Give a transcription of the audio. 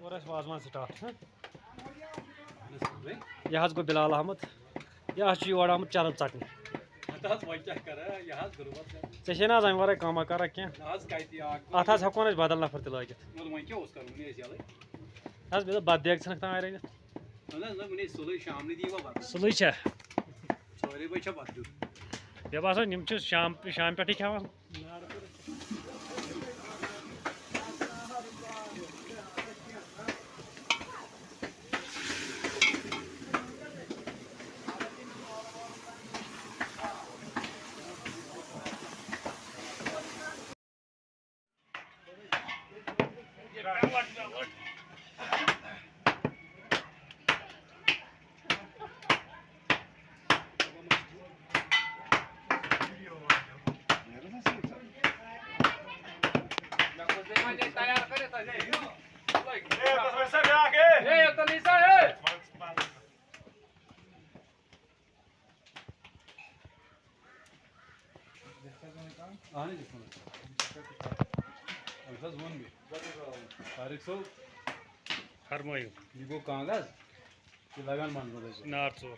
और वाजवान स्टार्ट यह गो बिलाल अहमद यह योर आमुत चरब चटने ऐसे ना अमे वर कमा करा क्या अत हेको बदल नफर तक लगित बद देग थ सुल मे बसान शाम पे खेवान फरमाइयो यह गो कागज लगान मन नार चोर